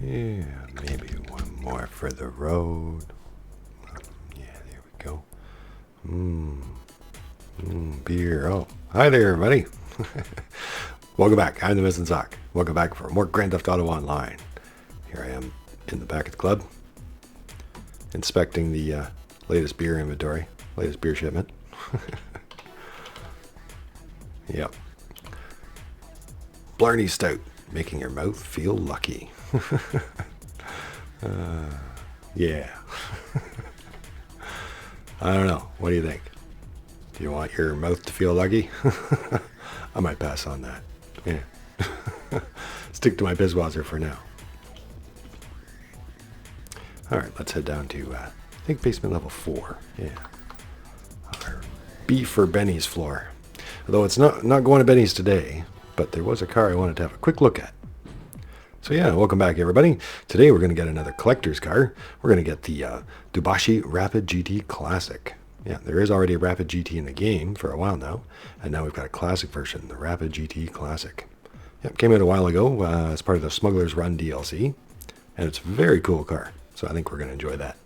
Yeah, maybe one more for the road. Yeah, there we go. Beer. Oh, hi there, everybody. Welcome back. I'm the Missing Sock. Welcome back for more Grand Theft Auto Online. Here I am in the back of the club, inspecting the latest beer inventory, latest beer shipment. Yep. Blarney Stout, making your mouth feel lucky. Yeah. I don't know. What do you think? Do you want your mouth to feel lucky? I might pass on that. Yeah. Stick to my Biswasser for now. Alright, let's head down to, I think, basement level 4. Yeah. Our B for Benny's floor. Although it's not going to Benny's today, but there was a car I wanted to have a quick look at. So yeah, welcome back everybody. Today we're going to get another collector's car. We're going to get the Dewbauchee Rapid GT Classic. Yeah, there is already a Rapid GT in the game for a while now, and now we've got a classic version, the Rapid GT Classic. Yep, came out a while ago as part of the Smuggler's Run DLC, and it's a very cool car, so I think we're going to enjoy that.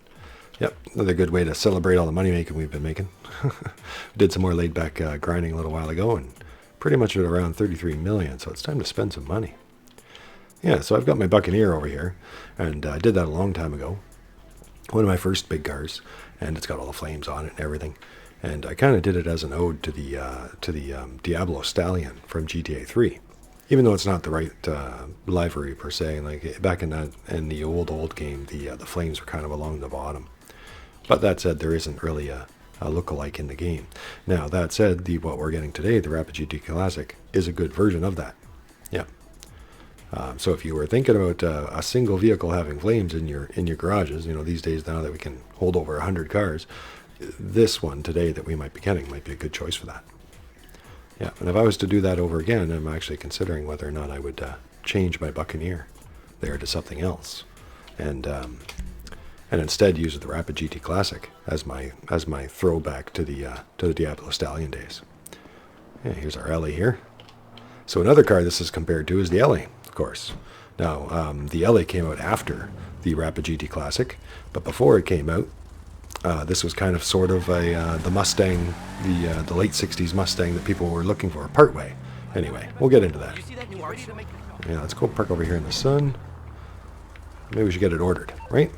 Yep, another good way to celebrate all the money making we've been making. Did some more laid back grinding a little while ago, and pretty much at around 33 million, so it's time to spend some money. Yeah, so I've got my Buccaneer over here, and I did that a long time ago. One of my first big cars, and it's got all the flames on it and everything. And I kind of did it as an ode to the Diablo Stallion from GTA 3. Even though it's not the right livery per se, like back in the old game, the flames were kind of along the bottom. But that said, there isn't really a look-alike in the game. Now that said, what we're getting today, the Rapid GT Classic, is a good version of that. Yeah. So if you were thinking about a single vehicle having flames in your garages, you know, these days now that we can hold over 100 cars, this one today that we might be getting might be a good choice for that. Yeah, and if I was to do that over again, I'm actually considering whether or not I would change my Buccaneer there to something else, and instead use the Rapid GT Classic as my throwback to the Diablo Stallion days. Yeah, here's our LA here. So another car this is compared to is the LA, of course. Now, the LA came out after the Rapid GT Classic, but before it came out, this was kind of sort of the Mustang, the late 60s Mustang that people were looking for, partway. Anyway, we'll get into that. Yeah, let's go park over here in the sun. Maybe we should get it ordered, right?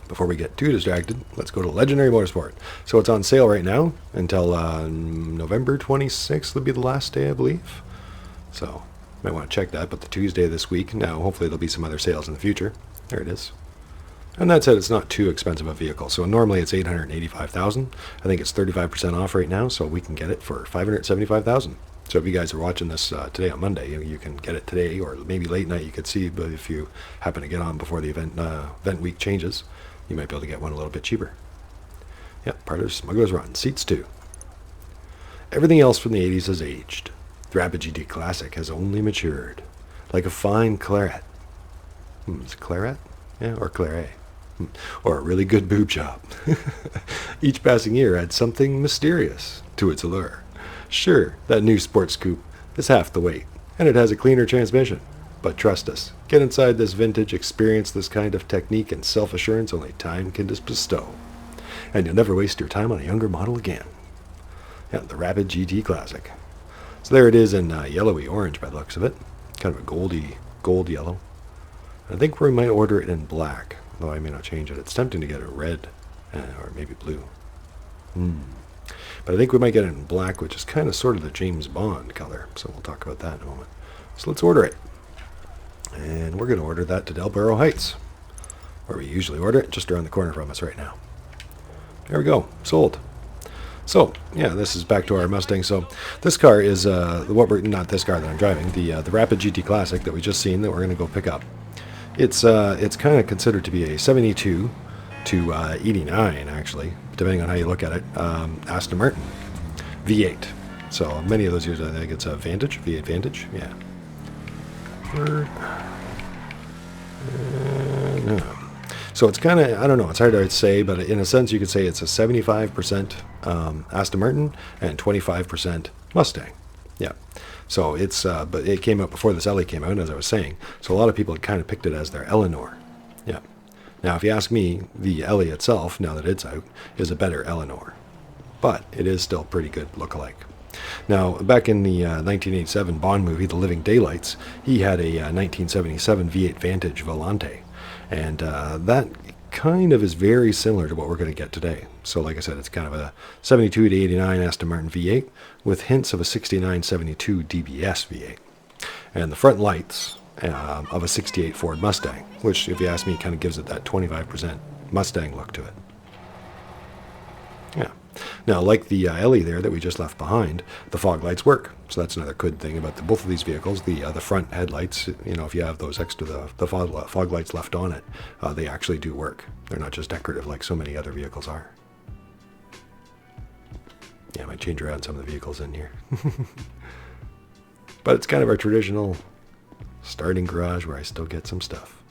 Before we get too distracted, let's go to Legendary Motorsport. So it's on sale right now until November 26th will be the last day, I believe. So might want to check that, but the Tuesday this week. Now, hopefully there'll be some other sales in the future. There it is. And that said, it's not too expensive a vehicle. So normally it's $885,000. I think it's 35% off right now, so we can get it for $575,000. So if you guys are watching this today on Monday, you can get it today, or maybe late night you could see, but if you happen to get on before the event week changes, you might be able to get one a little bit cheaper. Yep, part of Smuggler's Run. Seats 2. Everything else from the 80s has aged. The Rapid GT Classic has only matured. Like a fine claret. Is it claret? Yeah, or claret. Or a really good boob job. Each passing year adds something mysterious to its allure. Sure, that new sports coupe is half the weight, and it has a cleaner transmission. But trust us, get inside this vintage, experience this kind of technique and self-assurance only time can bestow. And you'll never waste your time on a younger model again. Yeah, the Rapid GT Classic. So there it is in yellowy orange by the looks of it. Kind of a gold yellow. I think we might order it in black, though I may not change it. It's tempting to get it red, or maybe blue. But I think we might get it in black, which is kind of sort of the James Bond color. So we'll talk about that in a moment. So let's order it. And we're going to order that to Delboro Heights, where we usually order it, just around the corner from us right now. There we go, sold. So, yeah, this is back to our Mustang. So this car is, not this car that I'm driving, the Rapid GT Classic that we just seen that we're going to go pick up. It's kind of considered to be a 72 to 89, actually, depending on how you look at it, Aston Martin V8. So many of those years, I think it's a Vantage, V8 Vantage, yeah. No. So it's kind of, I don't know, it's hard to say, but in a sense you could say it's a 75% Aston Martin and 25% Mustang. Yeah. So it's, but it came out before this Ellie came out, as I was saying. So a lot of people had kind of picked it as their Eleanor. Yeah. Now, if you ask me, the Ellie itself, now that it's out, is a better Eleanor. But it is still pretty good look-alike. Now, back in the 1987 Bond movie, The Living Daylights, he had a 1977 V8 Vantage Volante. And that kind of is very similar to what we're going to get today. So like I said, it's kind of a 72 to 89 Aston Martin V8 with hints of a 69-72 DBS V8. And the front lights of a 68 Ford Mustang, which, if you ask me, kind of gives it that 25% Mustang look to it. Yeah. Now, like the Ellie there that we just left behind, the fog lights work. So that's another good thing about both of these vehicles. The front headlights, you know, if you have those extra the fog lights left on it, they actually do work. They're not just decorative like so many other vehicles are. Yeah, I might change around some of the vehicles in here. But it's kind of our traditional starting garage where I still get some stuff.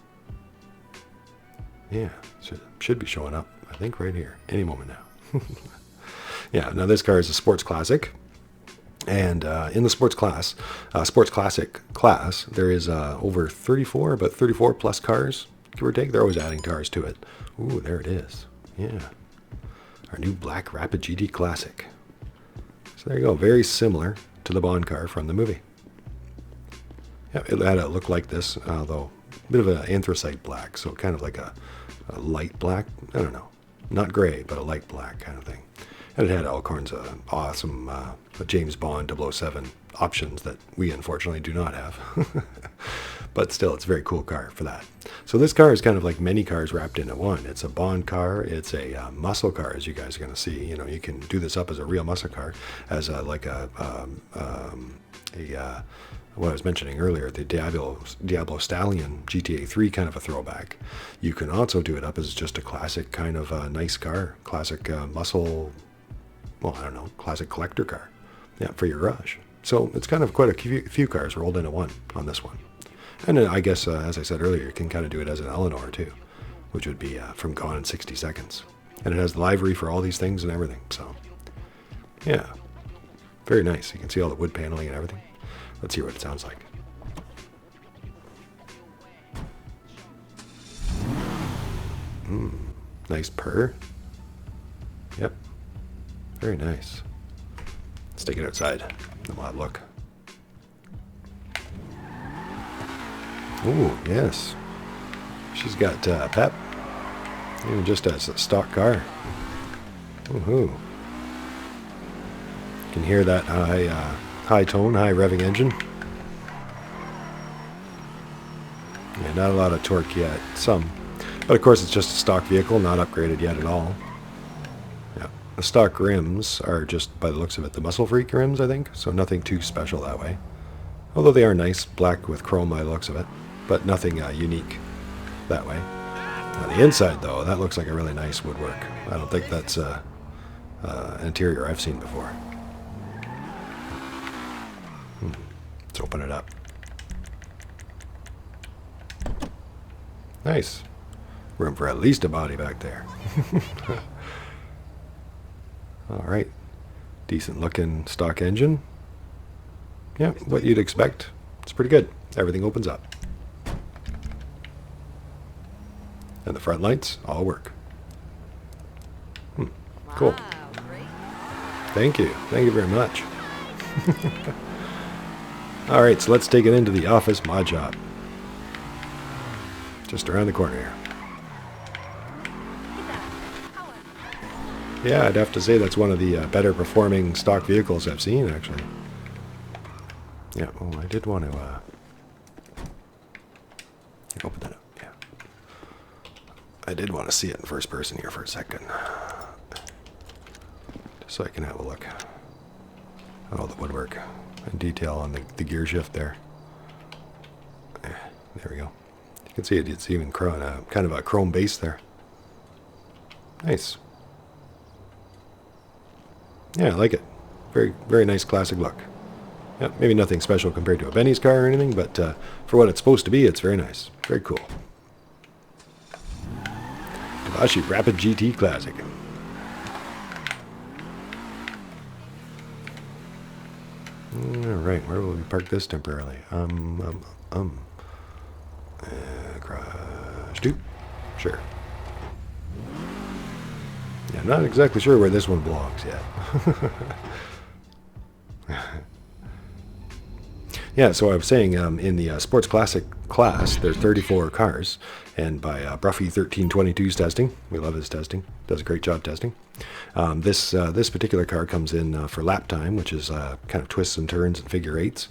Yeah, should be showing up, I think, right here any moment now. Yeah, now this car is a sports classic, and in the sports classic class, there is over 34, about 34 plus cars, give or take. They're always adding cars to it. Ooh, there it is. Yeah, our new black Rapid GT Classic. So there you go, very similar to the Bond car from the movie. Yeah, it had a look like this, though a bit of an anthracite black, so kind of like a light black. I don't know, not gray, but a light black kind of thing. And it had all kinds of awesome James Bond 007 options that we unfortunately do not have. But still, it's a very cool car for that. So this car is kind of like many cars wrapped into one. It's a Bond car. It's a muscle car, as you guys are going to see. You know, you can do this up as a real muscle car, as what I was mentioning earlier, the Diablo Stallion GTA3 kind of a throwback. You can also do it up as just a classic kind of nice car, classic muscle. Well, I don't know, classic collector car, yeah, for your garage. So it's kind of quite a few cars rolled into one on this one. And then I guess, as I said earlier, you can kind of do it as an Eleanor too, which would be from Gone in 60 Seconds. And it has the livery for all these things and everything. So, yeah, very nice. You can see all the wood paneling and everything. Let's hear what it sounds like. Nice purr. Yep. Very nice. Let's take it outside. And we'll have a look. Ooh, yes. She's got pep. Even just as a stock car. Woohoo. You can hear that high tone, high revving engine. Yeah, not a lot of torque yet. Some. But of course it's just a stock vehicle, not upgraded yet at all. Yeah. The stock rims are just, by the looks of it, the Muscle Freak rims, I think. So nothing too special that way. Although they are nice, black with chrome by the looks of it. But nothing unique that way. On the inside, though, that looks like a really nice woodwork. I don't think that's an interior I've seen before. Let's open it up. Nice. Room for at least a body back there. All right. Decent looking stock engine. Yeah, what you'd expect. It's pretty good. Everything opens up. And the front lights all work. Cool. Thank you. Thank you very much. All right, so let's take it into the office mod shop. Just around the corner here. Yeah, I'd have to say that's one of the better performing stock vehicles I've seen, actually. Yeah, oh, I did want to open that up. Yeah, I did want to see it in first person here for a second, just so I can have a look at all the woodwork and detail on the gear shift there. There we go. You can see it. It's even kind of a chrome base there. Nice. Yeah, I like it. Very, very nice classic look. Yeah, maybe nothing special compared to a Benny's car or anything, but for what it's supposed to be, it's very nice. Very cool. Dewbauchee Rapid GT Classic. Alright, where will we park this temporarily? Crash 2? Sure. Yeah, not exactly sure where this one belongs yet. Yeah, so I was saying in the Sports Classic class, there's 34 cars, and by Bruffy1322's testing, we love his testing, does a great job testing. This particular car comes in for lap time, which is kind of twists and turns and figure eights,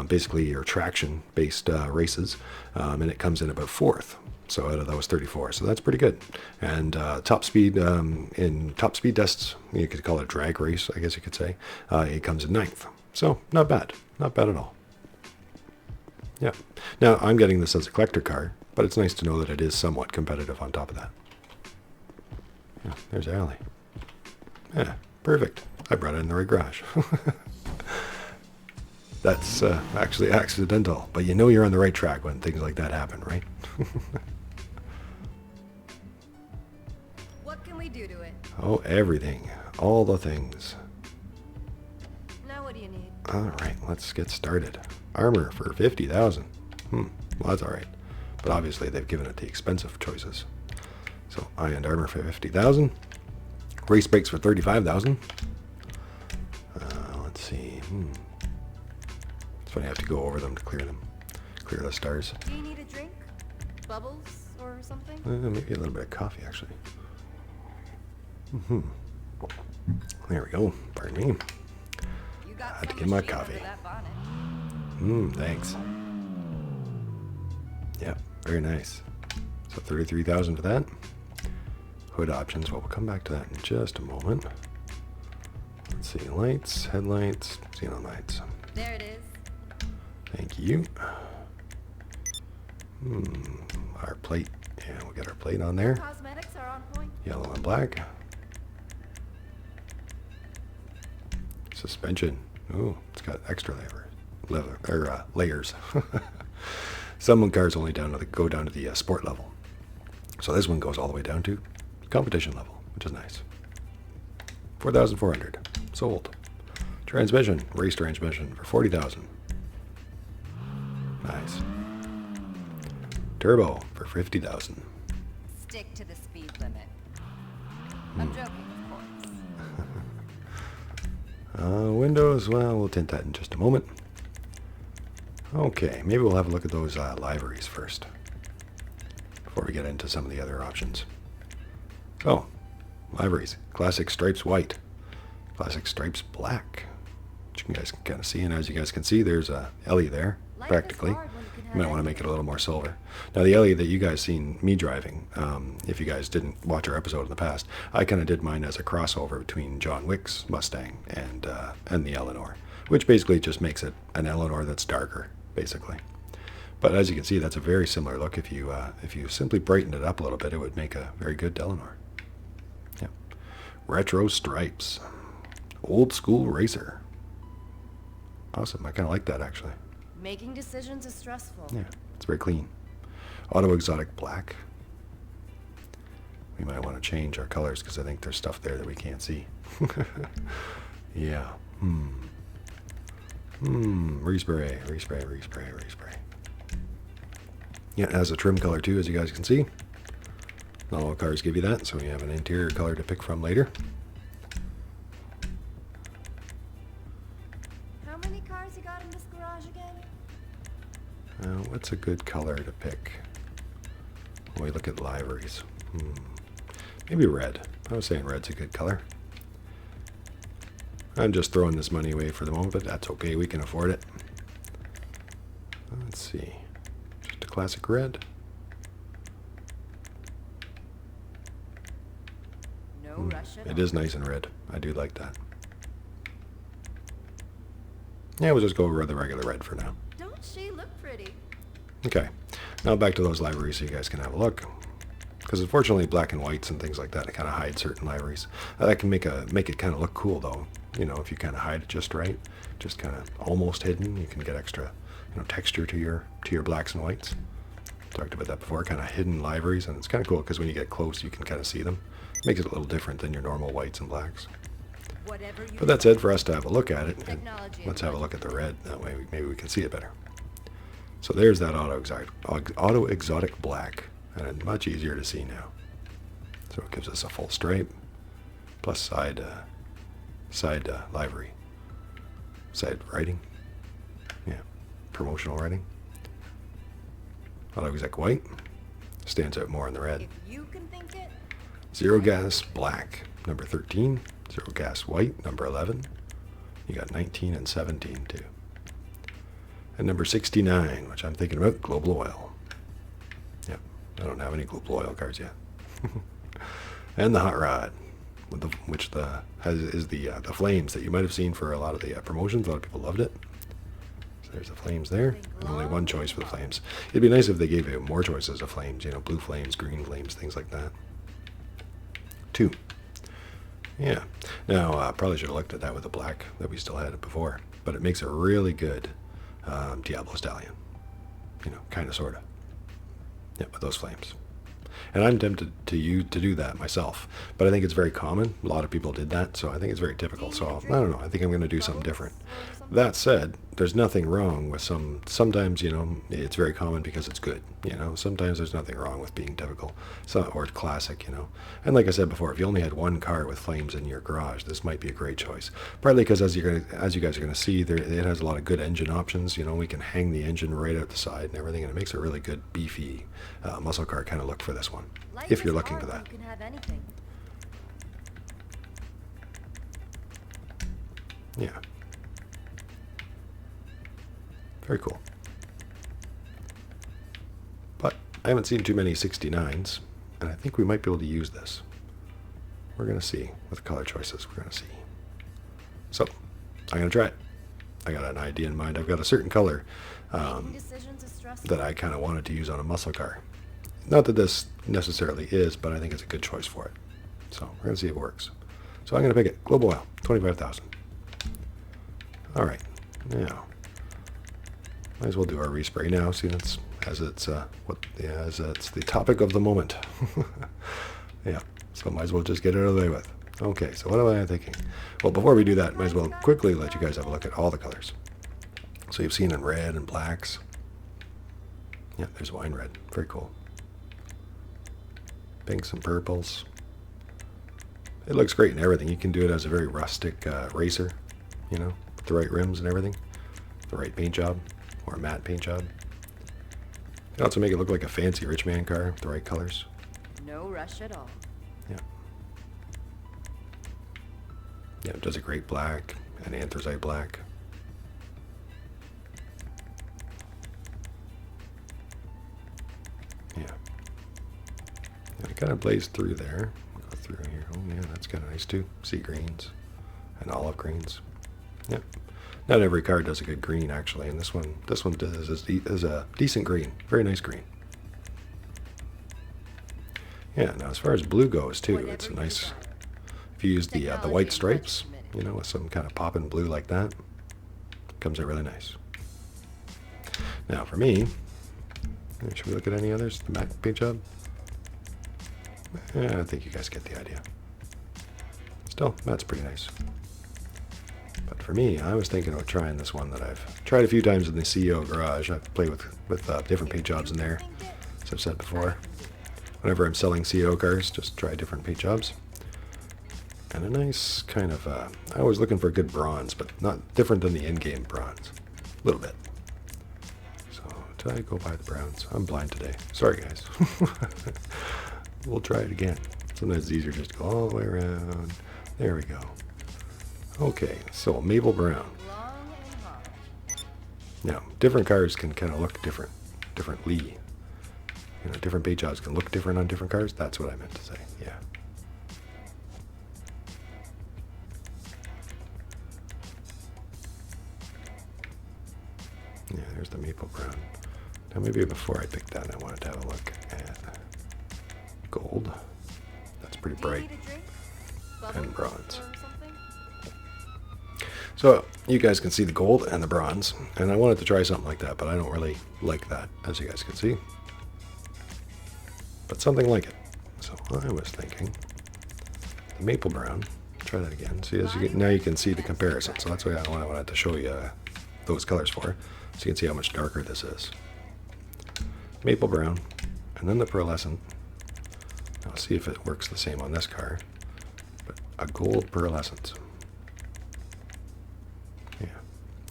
basically your traction-based races, and it comes in about fourth. So out of those 34, so that's pretty good. And top speed in top speed tests, you could call it a drag race, I guess you could say. It comes in ninth, so not bad at all. Yeah. Now I'm getting this as a collector car, but it's nice to know that it is somewhat competitive on top of that. Yeah, there's Alley. Yeah, perfect. I brought it in the right garage. That's actually accidental, but you know you're on the right track when things like that happen, right? What can we do to it? Oh, everything. All the things. Now what do you need? Alright, let's get started. Armor for 50,000. Well, that's alright. But obviously they've given it the expensive choices. So, high-end armor for 50,000. Race brakes for 35,000. Let's see. It's funny I have to go over them to clear them. Clear the stars. Do you need a drink? Bubbles or something? Maybe a little bit of coffee, actually. There we go. Pardon me. You got I had to so get my much meat coffee. under that bonnet. Thanks. Yeah, very nice. So 33,000 for that. Hood options. Well, we'll come back to that in just a moment. Let's see. Lights, headlights, xenon lights. There it is. Thank you. Our plate. Yeah, we'll get our plate on there. Cosmetics are on point. Yellow and black. Suspension. Ooh, it's got extra layers. Some cars only go down to the sport level. So this one goes all the way down to competition level, which is nice. 4,400. Sold. Transmission. Race transmission for 40,000. Nice. Turbo for 50,000. Stick to the speed limit. I'm joking, of course. Windows, well, we'll tint that in just a moment. Okay, maybe we'll have a look at those liveries first, before we get into some of the other options. Oh, liveries. Classic stripes white. Classic stripes black. Which you guys can kind of see, and as you guys can see, there's a Ellie there, practically. You might want to make it a little more silver. Now the Ellie that you guys seen me driving, if you guys didn't watch our episode in the past, I kind of did mine as a crossover between John Wick's Mustang and the Eleanor, which basically just makes it an Eleanor that's darker, basically. But as you can see, that's a very similar look. If you simply brightened it up a little bit, it would make a very good Eleanor. Yeah. Retro stripes. Old school racer. Awesome. I kind of like that, actually. Making decisions is stressful. Yeah, it's very clean. Auto exotic black. We might want to change our colors because I think there's stuff there that we can't see. Yeah. Respray, respray, respray, respray. Yeah, it has a trim color too, as you guys can see. Not all cars give you that, so you have an interior color to pick from later. How many cars you got in this garage again? What's a good color to pick when we look at liveries? Maybe red. I was saying red's a good color. I'm just throwing this money away for the moment, but that's okay. We can afford it. Let's see. Just a classic red. No rush at all. It is nice and red. I do like that. Yeah, we'll just go over the regular red for now. Don't she look pretty? Okay. Now back to those liveries so you guys can have a look. Because unfortunately black and whites and things like that, it kind of hide certain liveries. That can make it kind of look cool though. You know, if you kind of hide it just right, just kind of almost hidden, you can get extra, texture to your blacks and whites. Talked about that before, kind of hidden liveries, and it's kind of cool because when you get close, you can kind of see them. Makes it a little different than your normal whites and blacks. Whatever you But that's it for us to have a look at it. And Technology let's and have a look at the red. That way maybe we can see it better. So there's that auto exotic black, and it's much easier to see now. So it gives us a full stripe, plus side livery, side writing, yeah, promotional writing. Auto exotic white stands out more in the red. If you can think it, Zero gas black, number 13. Zero gas white, number 11. You got 19 and 17 too. And number 69, which I'm thinking about, global oil. Yep, I don't have any global oil cards yet. And the hot rod, with the flames that you might have seen for a lot of the promotions. A lot of people loved it. So there's the flames there, and only one choice for the flames. It'd be nice if they gave you more choices of flames. You know, blue flames, green flames, things like that. 2. Yeah. Now, probably should have looked at that with the black that we still had before, but it makes a really good Diablo Stallion. You know, kind of, sort of. Yeah, with those flames. And I'm tempted to do that myself, but I think it's very common. A lot of people did that, so I think it's very typical. So I don't know. I think I'm going to do something different. That said, there's nothing wrong with sometimes, you know, it's very common because it's good, you know. Sometimes there's nothing wrong with being typical, or classic, you know. And like I said before, if you only had one car with flames in your garage, this might be a great choice. Partly because as you guys are going to see, it has a lot of good engine options. You know, we can hang the engine right out the side and everything, and it makes a really good, beefy muscle car kind of look for this one, if you're looking for that. You can have anything. Yeah. Very cool. But I haven't seen too many 69s, and I think we might be able to use this. We're going to see with the color choices. We're going to see. So, I'm going to try it. I got an idea in mind. I've got a certain color that I kind of wanted to use on a muscle car. Not that this necessarily is, but I think it's a good choice for it. So, we're going to see if it works. So, I'm going to pick it. Global Oil, 25,000. All right. Now, might as well do our respray now, see that's as it's the topic of the moment. Yeah, so might as well just get it out of the way with. Okay, so what am I thinking? Well, before we do that, might as well quickly let you guys have a look at all the colors. So you've seen in red and blacks. Yeah, there's wine red. Very cool. Pinks and purples. It looks great in everything. You can do it as a very rustic racer, you know, with the right rims and everything, the right paint job. Or a matte paint job. You can also make it look like a fancy rich man car with the right colors. No rush at all. Yeah. Yeah, it does a great black and anthracite black. Yeah. And it kind of blazed through there. We'll go through here. Oh yeah, that's kind of nice too. Sea greens and olive greens. Yep. Not every car does a good green, actually, and this one is a decent green. Very nice green. Yeah, now as far as blue goes, too, it's a nice... If you use the white stripes, you know, with some kind of popping blue like that, it comes out really nice. Now, for me, should we look at any others? The matte paint job? Yeah, I think you guys get the idea. Still, that's pretty nice. But for me, I was thinking about trying this one that I've tried a few times in the CEO garage. I've played with different paint jobs in there, as I've said before. Whenever I'm selling CEO cars, just try different paint jobs. And a nice kind of, I was looking for a good bronze, but not different than the in-game bronze. A little bit. So, did I go by the browns? I'm blind today. Sorry, guys. We'll try it again. Sometimes it's easier just to go all the way around. There we go. Okay, so maple brown. Now, different cars can kind of look differently. You know, different paint jobs can look different on different cars. That's what I meant to say, yeah. Yeah, there's the maple brown. Now, maybe before I pick that, I wanted to have a look at gold. That's pretty bright. And bronze. So you guys can see the gold and the bronze, and I wanted to try something like that, but I don't really like that, as you guys can see. But something like it. So I was thinking the maple brown, try that again. See, as you get, now you can see the comparison. So that's why I wanted to show you those colors for, so you can see how much darker this is. Maple brown, and then the pearlescent. I'll see if it works the same on this car. But a gold pearlescent. Yeah,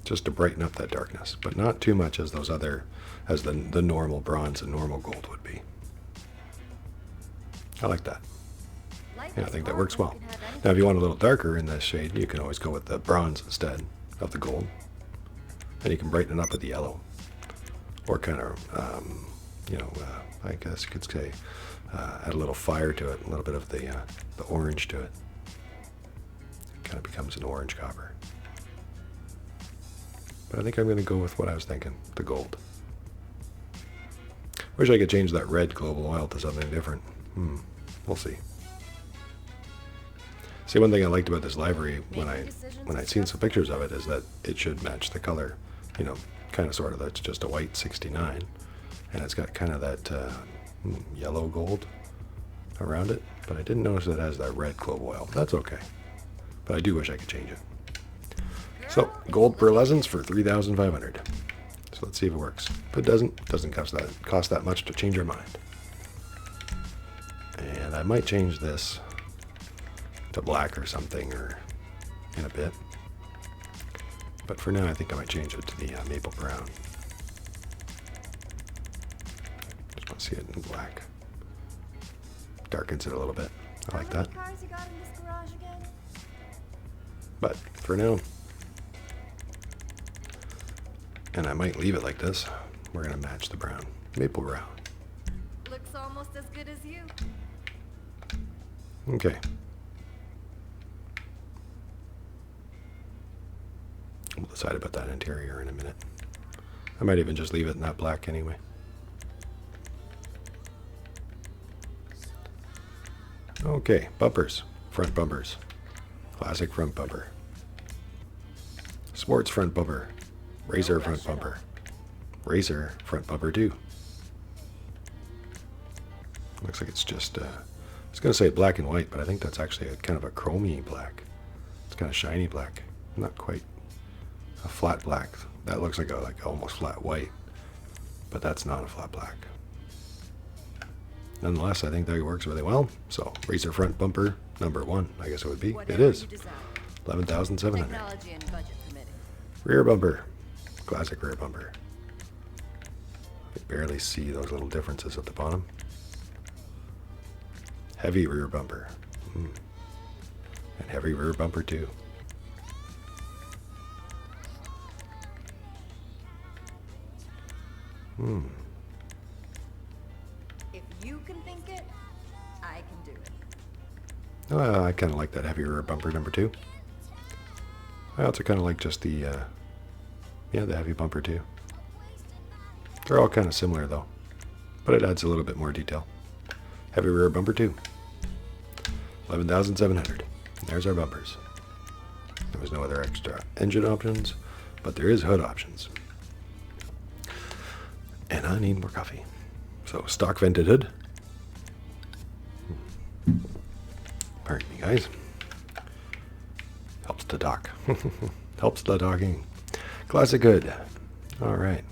just to brighten up that darkness, but not too much as those other, as the normal bronze and normal gold would be. I like that. Yeah, I think that works well. Now, if you want a little darker in this shade, you can always go with the bronze instead of the gold. And you can brighten it up with the yellow. Or kind of, I guess you could say, add a little fire to it, a little bit of the orange to it. It kind of becomes an orange copper. But I think I'm going to go with what I was thinking, the gold. Wish I could change that red global oil to something different. We'll see. See, one thing I liked about this livery when I'd seen some pictures of it is that it should match the color, kind of sort of. That's just a white 69, and it's got kind of that yellow gold around it. But I didn't notice it has that red clove oil. That's okay. But I do wish I could change it. So gold pearlescents for $3,500. So let's see if it works. If it doesn't cost that much to change our mind. And I might change this to black or something, or in a bit. But for now, I think I might change it to the maple brown. Just want to see it in black. Darkens it a little bit. I like that. But for now, and I might leave it like this, we're going to match the brown. Maple brown. Looks almost as good as you. Okay. We'll decide about that interior in a minute. I might even just leave it in that black anyway. Okay, bumpers. Front bumpers. Classic front bumper. Sports front bumper. Racer front bumper. Racer front bumper 2. Looks like it's just, I was going to say black and white, but I think that's actually kind of a chromy black. It's kind of shiny black. Not quite a flat black. That looks like almost flat white, but that's not a flat black. Nonetheless, I think that works really well. So, racer front bumper number 1, I guess it would be. It is. $11,700. Rear bumper. Classic rear bumper. You barely see those little differences at the bottom. Heavy rear bumper. And heavy rear bumper 2. If you can think it, I can do it. I kind of like that heavy rear bumper number 2. I also kind of like just the heavy bumper 2. They're all kind of similar though, but it adds a little bit more detail. Heavy rear bumper 2. $11,700. There's our bumpers. There was no other extra engine options, but there is hood options. And I need more coffee. So, stock vented hood. Pardon me, guys. Helps to dock. Helps the docking. Classic hood. Alright.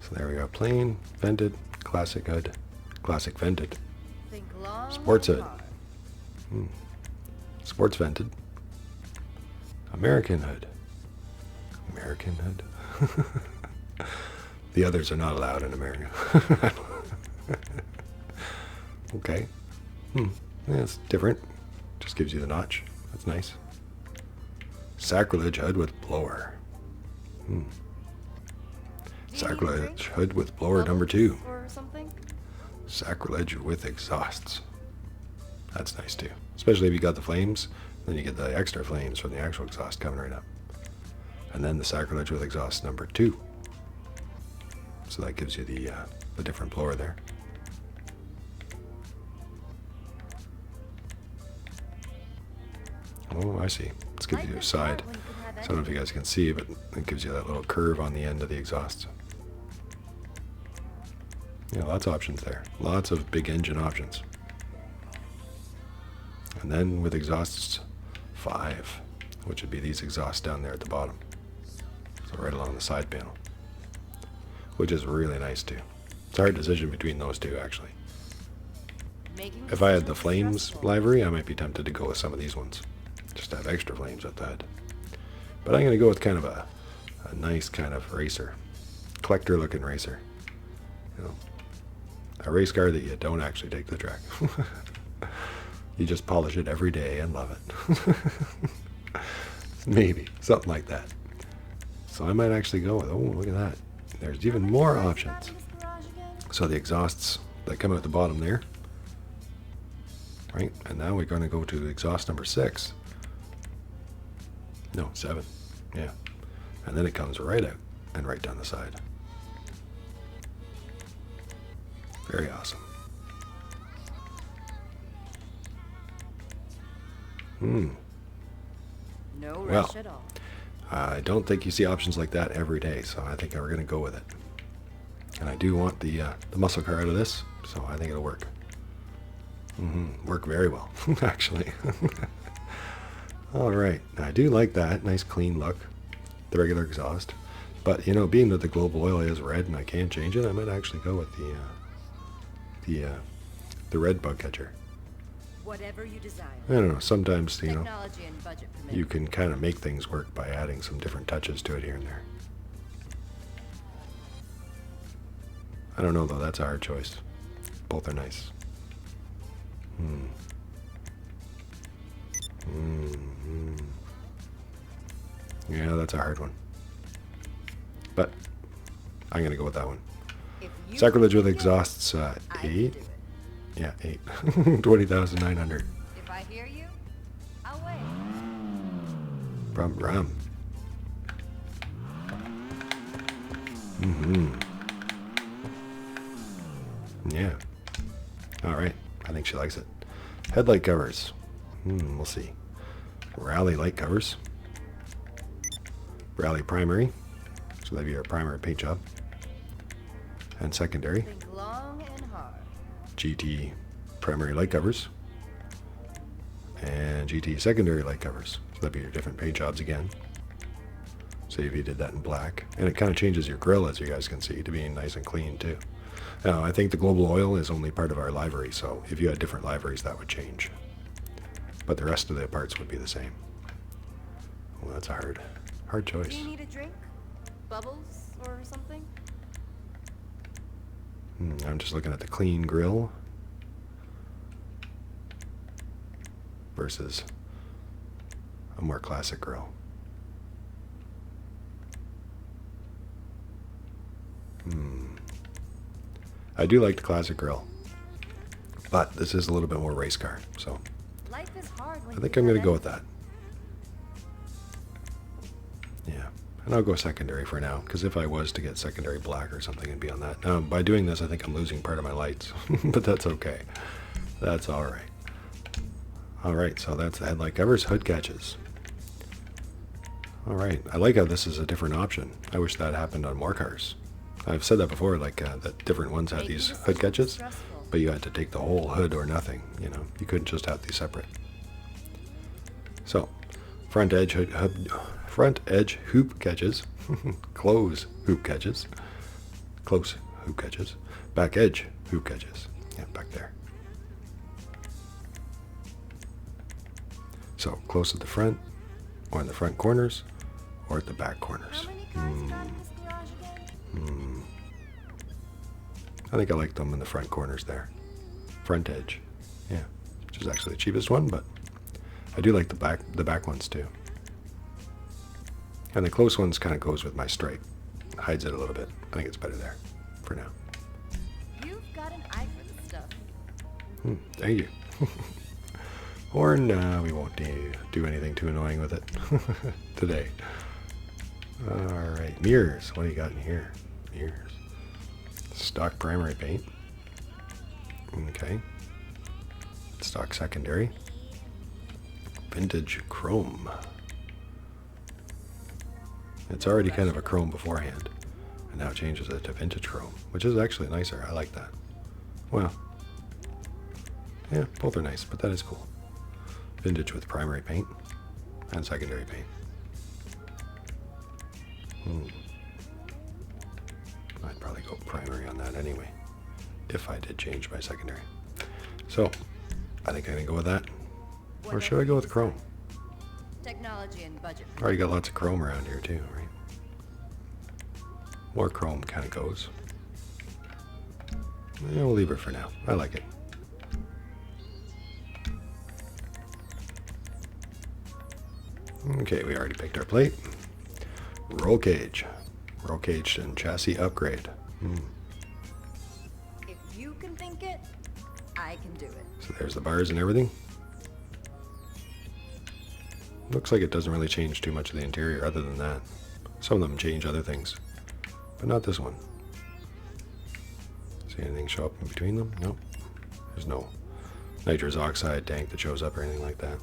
So there we go. Plain, vented, classic hood, classic vented. Think long Sports and hood. hard. Sports vented. American hood. American hood. The others are not allowed in America. Okay. Yeah, it's different. Just gives you the notch. That's nice. Sacrilege hood with blower. Sacrilege hood with blower number 2. Or something? Sacrilege with exhausts. That's nice too. Especially if you got the flames, then you get the extra flames from the actual exhaust coming right up. And then the sacrilege with exhaust number 2. So that gives you the different blower there. Oh, I see. This gives you a side. So I don't know if you guys can see, but it gives you that little curve on the end of the exhaust. Yeah, lots of options there. Lots of big engine options. And then with exhausts 5, which would be these exhausts down there at the bottom. So right along the side panel, which is really nice too. It's a hard decision between those two, actually. If I had the flames livery, I might be tempted to go with some of these ones, just to have extra flames at that. But I'm going to go with kind of a nice kind of racer, collector looking racer. You know, a race car that you don't actually take to the track. You just polish it every day and love it. Maybe something like that. So I might actually go with, oh, look at that. There's even more options. So the exhausts that come out the bottom there. Right, and now we're going to go to exhaust number 6. No, 7. Yeah. And then it comes right out and right down the side. Very awesome. No Well, rush at all. I don't think you see options like that every day, so I think we're going to go with it. And I do want the muscle car out of this, so I think it'll work. Work very well, actually. All right, I do like that nice clean look, the regular exhaust. But you know, being that the global oil is red and I can't change it, I might actually go with the red bug catcher. Whatever you desire. I don't know. Sometimes you know Technology and budget permit. you can kind of make things work by adding some different touches to it here and there. I don't know though. That's a hard choice. Both are nice. Yeah, that's a hard one. But I'm going to go with that one. If you Sacrilege with can do it, exhausts I can 8. do it. Yeah, 8. 20,900. If I hear you, I'll wait. Brum brum. Yeah. All right. I think she likes it. Headlight covers. We'll see. Rally light covers. Rally primary. So that'd be our primary paint job. And secondary. Think long and hard. GT primary light covers. And GT secondary light covers. So that'd be your different paint jobs again. So if you did that in black. And it kind of changes your grille, as you guys can see, to being nice and clean too. Now, I think the global oil is only part of our livery, so if you had different liveries, that would change. But the rest of the parts would be the same. Well, that's a hard Do choice. you need a drink? Bubbles or something? I'm just looking at the clean grill versus a more classic grill. I do like the classic grill, but this is a little bit more race car, so Life is hard when I think you I'm going to have go with that. Yeah, and I'll go secondary for now, because if I was to get secondary black or something, it'd be on that. Now, by doing this, I think I'm losing part of my lights, but that's okay. That's all right. All right, so that's the headlight covers, hood catches. All right, I like how this is a different option. I wish that happened on more cars. I've said that before, like that different ones had these hood catches, but you had to take the whole hood or nothing. You know, you couldn't just have these separate. So, front edge hoop catches, close hoop catches, close hoop catches, back edge hoop catches. Yeah, back there. So close at the front, or in the front corners, or at the back corners. How many cars drive in this garage again? I think I like them in the front corners there. Front edge. Yeah. Which is actually the cheapest one, but I do like the back ones too. And the close ones kind of goes with my stripe. Hides it a little bit. I think it's better there for now. You've got an eye for this stuff. Thank you. Horn, we won't do anything too annoying with it today. Alright, mirrors. What do you got in here? Mirrors. Stock primary paint. Okay. Stock secondary. Vintage chrome. It's already kind of a chrome beforehand. And now it changes it to vintage chrome, which is actually nicer. I like that. Well, yeah, both are nice, but that is cool. vintage with primary paint and secondary paint. I'd probably go primary on that anyway, if I did change my secondary. So, I think I'm going to go with that. Or should I go with chrome? Technology and budget. Already got lots of chrome around here too, right? More chrome kind of goes. Yeah, we'll leave it for now. I like it. Okay, we already picked our plate. Roll cage. Roll cage and chassis upgrade. If you can think it, I can do it. So there's the bars and everything. Looks like it doesn't really change too much of the interior other than that. Some of them change other things, but not this one. See anything show up in between them? Nope. There's no nitrous oxide tank that shows up or anything like that.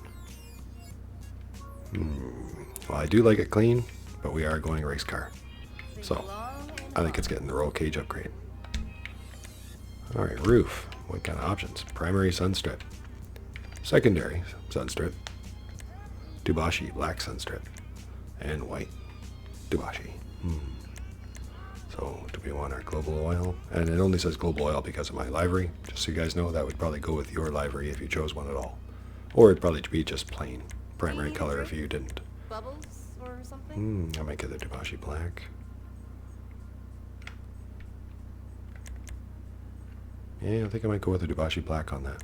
Well, I do like it clean, but we are going race car. So, I think it's getting the roll cage upgrade. Alright, roof. What kind of options? Primary sunstrip. Secondary sunstrip. Dewbauchee black sunstrip. And white Dewbauchee. So, do we want our global oil? And it only says global oil because of my livery. Just so you guys know, that would probably go with your livery if you chose one at all. Or it'd probably be just plain primary color if you didn't. Bubbles or something? I might get the Dewbauchee black. Yeah, I think I might go with the Dewbauchee black on that.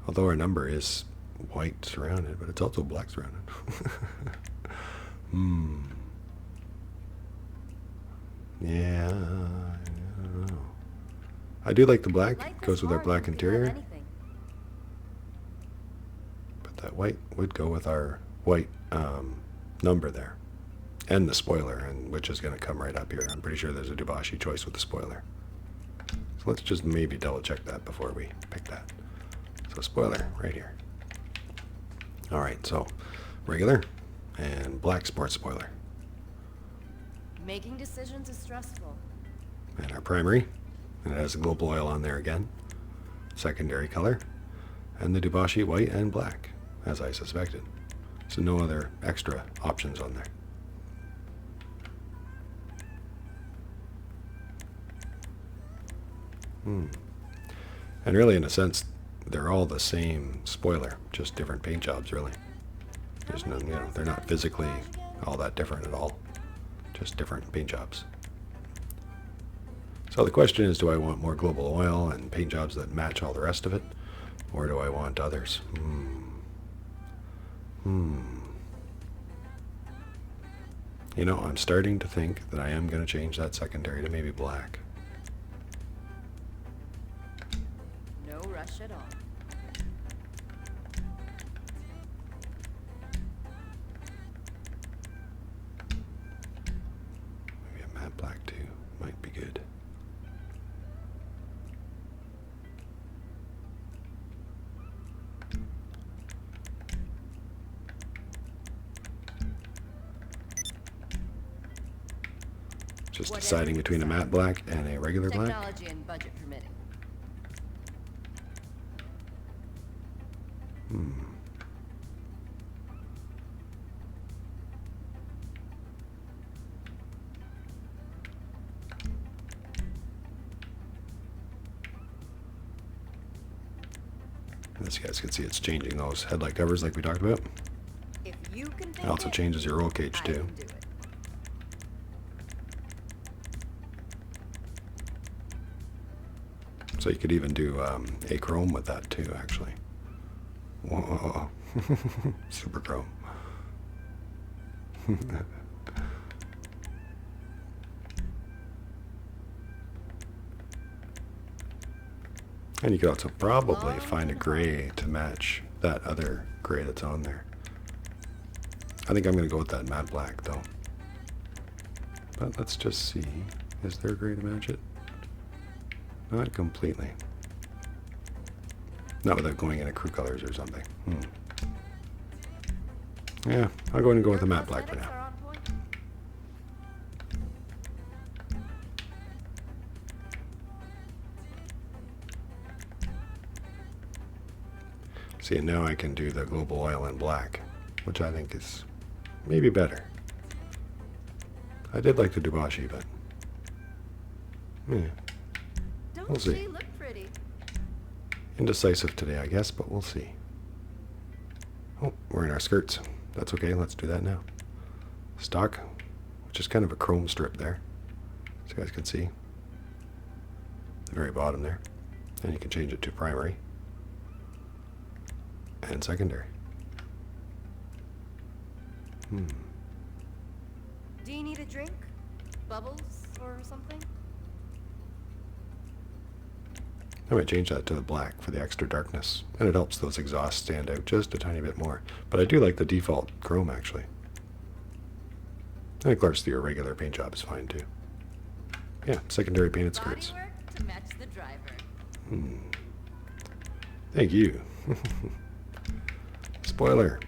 Although our number is white surrounded, but it's also black surrounded. Yeah, I don't know. I do like the black. It goes with our black interior. But that white would go with our white number there. And the spoiler, and which is going to come right up here. I'm pretty sure there's a Dewbauchee choice with the spoiler. So let's just maybe double check that before we pick that. So spoiler, right here. Alright, so regular and black sports spoiler. Making decisions is stressful. And our primary, and it has the global oil on there again. Secondary color, and the Dewbauchee white and black, as I suspected. So no other extra options on there. And really, in a sense, they're all the same spoiler, just different paint jobs, really. There's no, they're not physically all that different at all. Just different paint jobs. So the question is, do I want more global oil and paint jobs that match all the rest of it? Or do I want others? You know, I'm starting to think that I am going to change that secondary to maybe black. No rush at all. Maybe a matte black too. Might be good. Just deciding between a matte black and a regular black. Technology and budget permitting. As you guys can see, it's changing those headlight covers like we talked about. If you can It also changes your roll cage I too. can do it. So you could even do a chrome with that too, actually. Whoa. Super chrome. And you could also probably find a gray to match that other gray that's on there. I think I'm going to go with that matte black though. But let's just see. Is there a gray to match it? Not completely. Not without going into crew colors or something. Yeah, I'll go ahead and go with the matte black for now. Are on point. See, and now I can do the global oil in black, which I think is maybe better. I did like the Dewbauchee, but yeah, we'll see. Don't she look pretty? Indecisive today, I guess, but we'll see. Oh, we're in our skirts. That's okay, let's do that now. Stock, which is kind of a chrome strip there, as you guys can see. The very bottom there. And you can change it to primary and secondary. Do you need a drink? Bubbles or something? I might change that to the black for the extra darkness, and it helps those exhausts stand out just a tiny bit more. But I do like the default chrome, actually. And of course, the irregular paint job is fine too. Yeah, secondary painted skirts. Bodywork to match the driver. Thank you. Spoiler.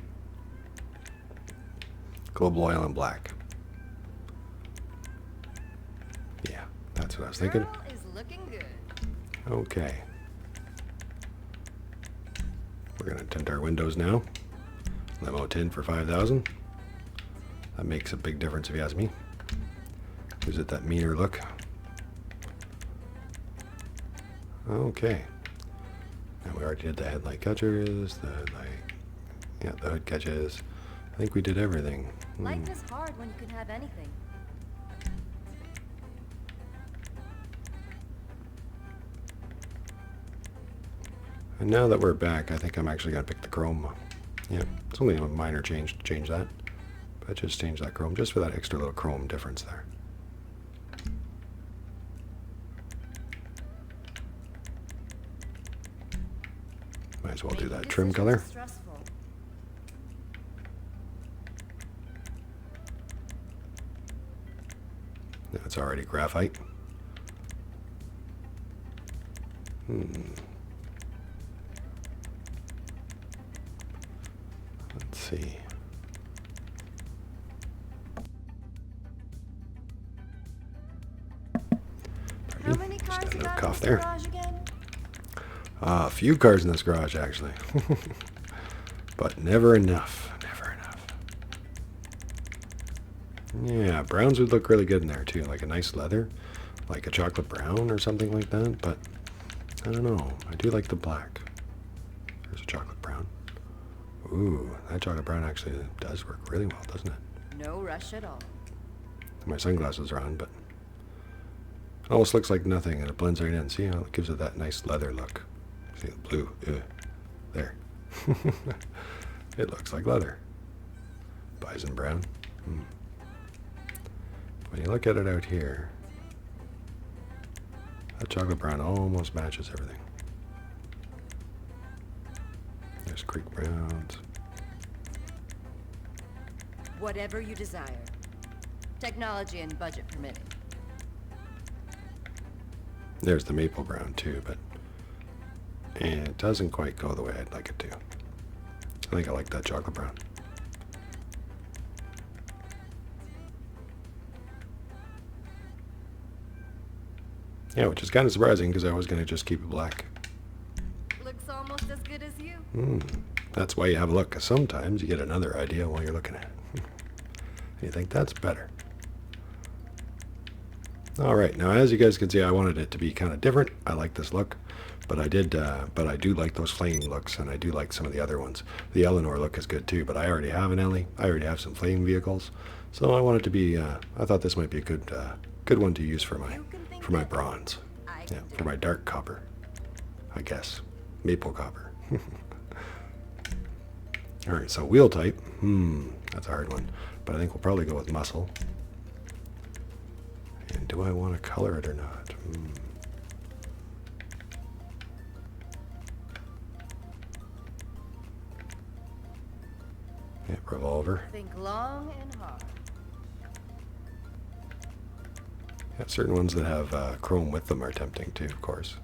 Global oil in black. Yeah, that's what I was thinking. Girl is looking good. Okay. We're going to tint our windows now. Limo tint for 5,000. That makes a big difference if you ask me. Gives it that meaner look. Okay. And we already did the headlight catchers, the hood catches. I think we did everything. Life is hard when you can have anything. And now that we're back, I think I'm actually going to pick the chrome. Yeah, it's only a minor change to change that. But just change that chrome, just for that extra little chrome difference there. Might as well do that trim color. It's already graphite. Let's see. How many cars Just a you little got cough in this there. garage again? A few cars in this garage, actually. But never enough. Never enough. Yeah, browns would look really good in there, too. Like a nice leather. Like a chocolate brown or something like that. But, I don't know. I do like the black. There's a chocolate brown. Ooh, that chocolate brown actually does work really well, doesn't it? No rush at all. My sunglasses are on, but it almost looks like nothing, and it blends right in. See how it gives it that nice leather look? See the blue? There. It looks like leather. Bison brown. When you look at it out here, that chocolate brown almost matches everything. There's creek browns. Whatever you desire. Technology and budget permitting. There's the maple brown too, but it doesn't quite go the way I'd like it to. I think I like that chocolate brown. Yeah, which is kind of surprising because I was going to just keep it black. Looks almost as good as you. That's why you have a look, because sometimes you get another idea while you're looking at it. You think that's better. Alright, now as you guys can see, I wanted it to be kind of different. I like this look, but I do like those flame looks, and I do like some of the other ones. The Eleanor look is good too, but I already have an Ellie. I already have some flame vehicles, so I want it to be, I thought this might be a good one to use for my bronze. Yeah, for my dark copper, I guess. Maple copper. Alright, so wheel type. That's a hard one, but I think we'll probably go with muscle. And do I want to color it or not? Yeah, revolver. Think long and hard. Yeah, certain ones that have chrome with them are tempting too, of course.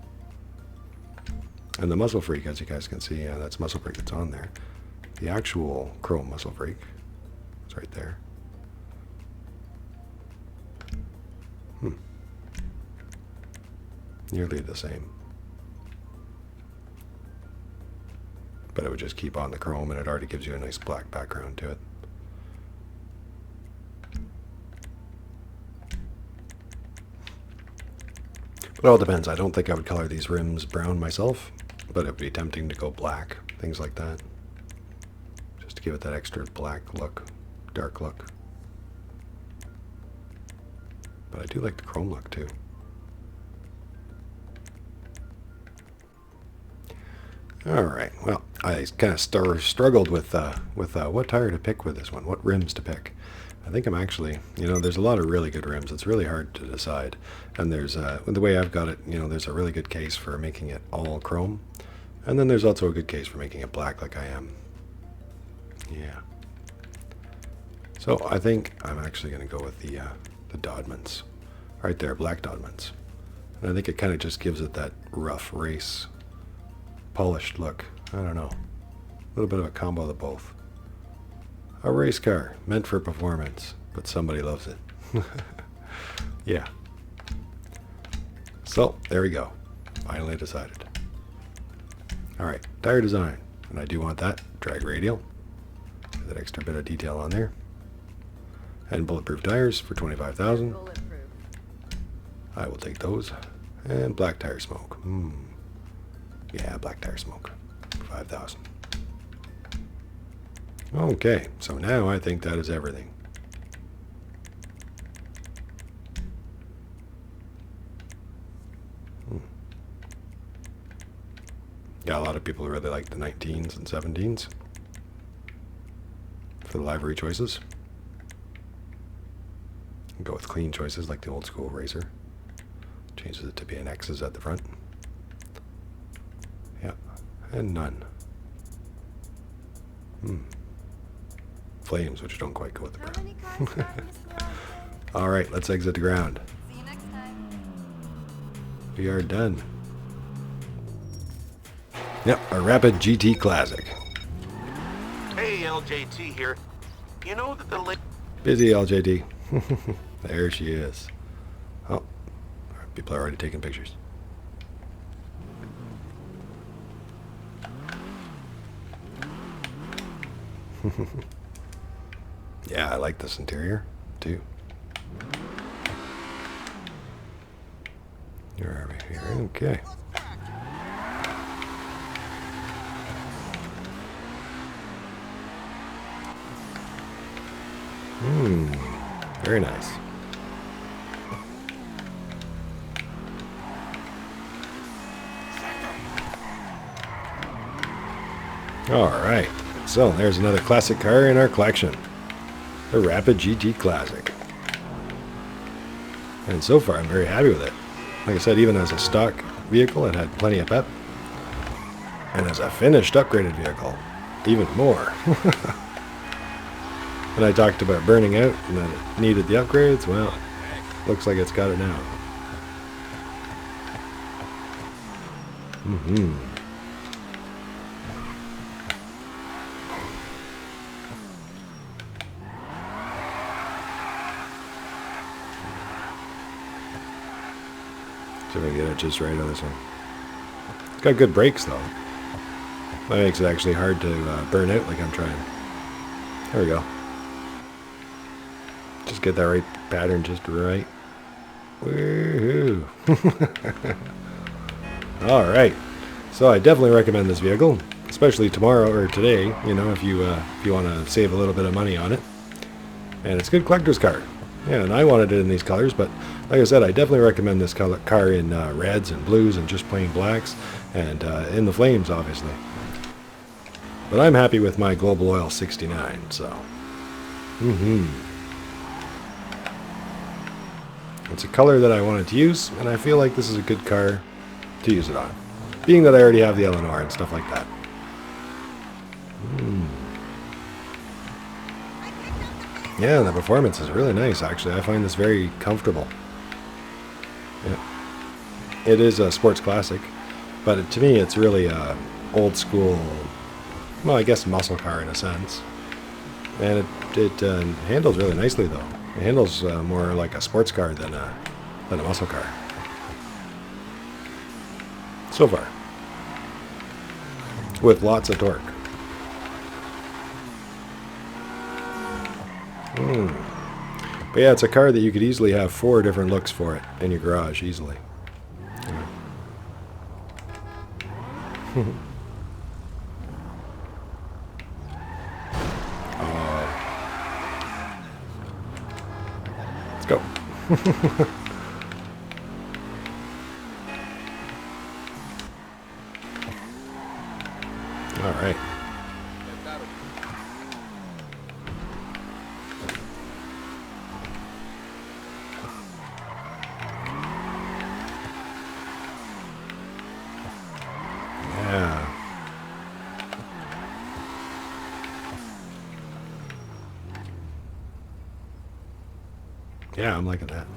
And the Muscle Freak, as you guys can see, yeah, that's Muscle Freak that's on there. The actual chrome Muscle Freak is right there. Nearly the same. but it would just keep on the chrome, and it already gives you a nice black background to it. It all depends. I don't think I would color these rims brown myself, but it would be tempting to go black, things like that, just to give it that extra black look, dark look. But I do like the chrome look too. All right. Well, I kind of struggled with what tire to pick with this one, what rims to pick. I think I'm actually, there's a lot of really good rims. It's really hard to decide. And there's, the way I've got it, there's a really good case for making it all chrome. And then there's also a good case for making it black like I am. Yeah. So I think I'm actually going to go with the Dodmans. Right there, black Dodmans. And I think it kind of just gives it that rough race, polished look. I don't know. A little bit of a combo of the both. A race car, meant for performance, but somebody loves it. Yeah. So, there we go. Finally decided. Alright, tire design. And I do want that drag radial. Get that extra bit of detail on there. And bulletproof tires for $25,000. Bulletproof. I will take those. And black tire smoke. Yeah, black tire smoke. $5,000. Okay, so now I think that is everything. Yeah, a lot of people really like the 19s and 17s for the livery choices. Go with clean choices like the old school Racer. Changes it to be an X's at the front. Yeah, and none. Flames, which don't quite go with the How brown. many cars start in this garage? All right, let's exit the ground. See you next time. We are done. Yep, a Rapid GT Classic. Hey, LJT here. You know that the Busy LJT. There she is. Oh, people are already taking pictures. Yeah, I like this interior too. Where are we here? Okay. Very nice. All right. So there's another classic car in our collection. The Rapid GT Classic. And so far I'm very happy with it. Like I said, even as a stock vehicle, it had plenty of pep. And as a finished upgraded vehicle, even more. And I talked about burning out and that it needed the upgrades. Well, looks like it's got it now. See if I can get it just right on this one. It's got good brakes though. That makes it actually hard to burn out like I'm trying. There we go. Just get that right pattern just right. Woohoo! All right. So I definitely recommend this vehicle, especially tomorrow or today. If you want to save a little bit of money on it. And it's a good collector's car. Yeah, and I wanted it in these colors, but like I said, I definitely recommend this car in reds and blues and just plain blacks, and in the flames, obviously. But I'm happy with my Global Oil 69, so. It's a color that I wanted to use, and I feel like this is a good car to use it on. Being that I already have the Eleanor and stuff like that. Yeah, the performance is really nice, actually. I find this very comfortable. Yeah. It is a sports classic, but to me it's really a old school, well, I guess muscle car in a sense. And it handles really nicely, though. It handles more like a sports car than a muscle car. So far. with lots of torque. But yeah, it's a car that you could easily have 4 different looks for it in your garage, easily. Let's go. All right. Yeah. Yeah, I'm liking that.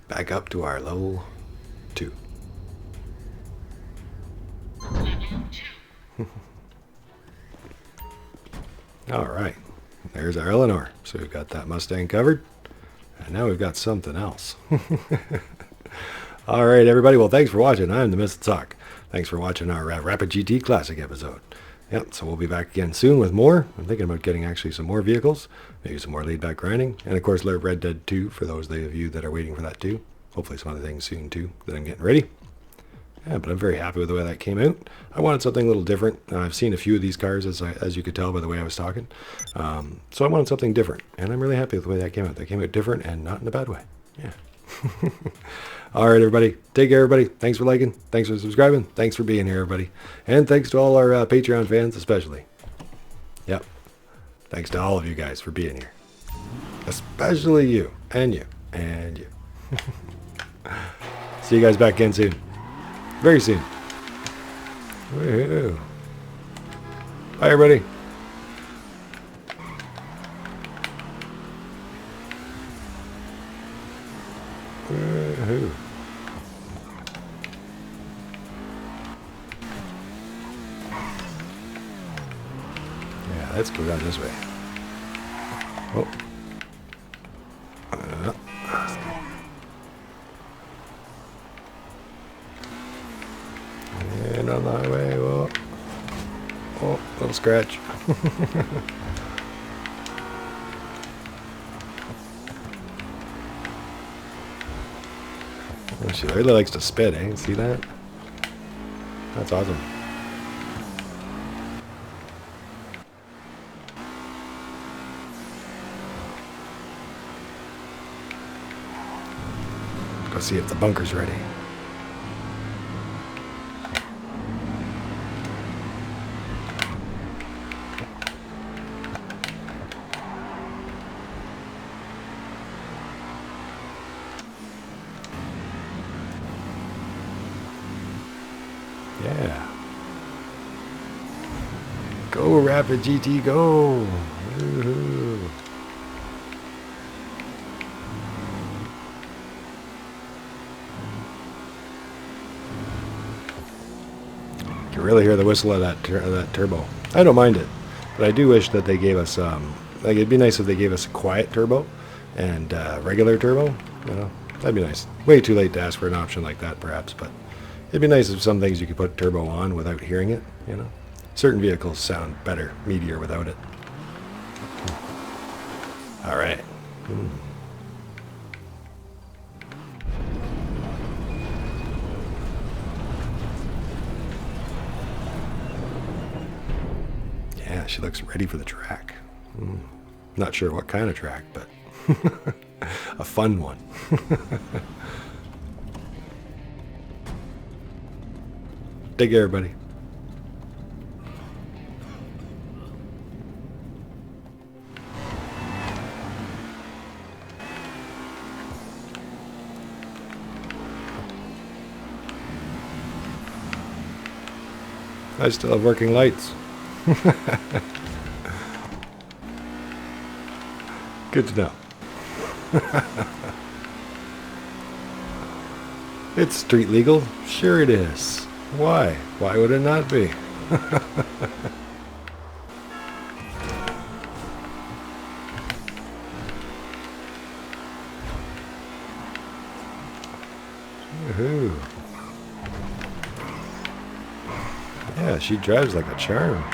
Back up to our level 2. All right, there's our Eleanor. So we've got that Mustang covered, and now we've got something else. All right, everybody. Well, thanks for watching. I'm the Mr. Talk. Thanks for watching our Rapid GT Classic episode. Yep, so we'll be back again soon with more. I'm thinking about getting actually some more vehicles, maybe some more laid-back grinding, and of course Red Dead 2 for those of you that are waiting for that too. Hopefully some other things soon too that I'm getting ready. Yeah, but I'm very happy with the way that came out. I wanted something a little different. I've seen a few of these cars, as you could tell by the way I was talking. So I wanted something different, and I'm really happy with the way that came out. That came out different and not in a bad way. Yeah. All right, everybody. Take care, everybody. Thanks for liking. Thanks for subscribing. Thanks for being here, everybody. And thanks to all our Patreon fans, especially. Yep. Thanks to all of you guys for being here. Especially you. And you. And you. See you guys back again soon. Very soon. Woo-hoo. Bye, everybody. Woo-hoo. Yeah, let's go down this way. Oh. And on the highway. Whoa. Oh, little scratch. Oh, she really likes to spit, eh? See that? That's awesome. Go see if the bunker's ready. Yeah. Go, Rapid GT, go. Woohoo. You can really hear the whistle of that turbo. I don't mind it, but I do wish that they gave us like it'd be nice if they gave us a quiet turbo and regular turbo. You know, that'd be nice. Way too late to ask for an option like that, perhaps, but it'd be nice if some things you could put turbo on without hearing it. You know, certain vehicles sound better, meatier without it. All right. Yeah, she looks ready for the track. Not sure what kind of track, but a fun one. Take care, everybody. I still have working lights. Good to know. It's street legal? Sure it is. Why? Why would it not be? Woohoo. Yeah, she drives like a charm.